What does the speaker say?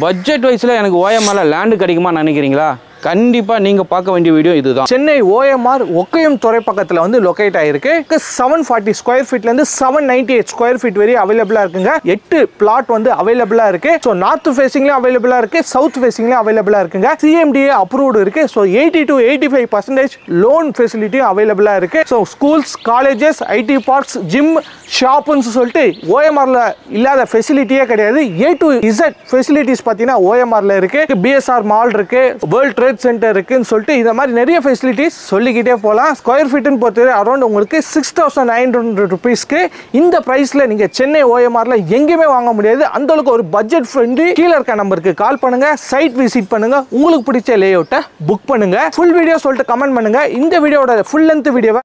Budget வைஸ்ல எனக்கு ஓஎம்ஆர்ல land கிடைக்குமா நினைக்கிறீங்களா? கண்டிப்பா நீங்க பார்க்க வேண்டிய வீடியோ இதுதான். சென்னை ஓஎம்ஆர் ஒக்கையம் துறை பக்கத்துல வந்து லொகேட் ஆயிருக்கு. 740 ஸ்கொயர் ஃபீட்ல இருந்து 798 ஸ்கொயர் ஃபீட் வரை அவைலபிளா இருக்குங்க. 8 பிளாட் வந்து அவைலபிளா இருக்கு. ஸோ நார்த் ஃபேசிங்லயும் அவைலபிளா இருக்கு, சவுத் ஃபேசிங்லயும் அவைலபிளா இருக்குங்க. சிஎம்டிஏ அப்ரூவ்டு இருக்கு. ஸோ 80 to 85% லோன் ஃபெசிலிட்டியும் அவைலபிளா இருக்கு. So schools, colleges, IT parks, gym, ஷாப்னு சொல்லிட்டு ஓஎம்ஆர்ல இல்லாத ஃபெசிலிட்டியே கிடையாது. A to Z ஃபெசிலிட்டிஸ் பார்த்தீங்கன்னா ஓஎம்ஆர்ல இருக்கு. பிஎஸ்ஆர் மால் இருக்கு, வேர்ல்ட் ட்ரேட் சென்டர் இருக்குன்னு சொல்லிட்டு இந்த மாதிரி நிறைய ஃபெசிலிட்டிஸ் சொல்லிக்கிட்டே போகலாம். ஸ்கொயர் ஃபீட்னு பொறுத்தவரை அரௌண்ட் உங்களுக்கு 6,900 ருபீஸ்க்கு இந்த பிரைஸ்ல நீங்க சென்னை ஓஎம்ஆர்ல எங்கேயுமே வாங்க முடியாது. அந்த அளவுக்கு ஒரு பட்ஜெட் ஃப்ரெண்ட்லி. கீழே இருக்க நம்பருக்கு கால் பண்ணுங்க, சைட் விசிட் பண்ணுங்க, உங்களுக்கு பிடிச்ச லேஅவுட்டை புக் பண்ணுங்க. ஃபுல் வீடியோ சொல்லிட்டு கமெண்ட் பண்ணுங்க. இந்த வீடியோட ஃபுல் லென்த் வீடியோவை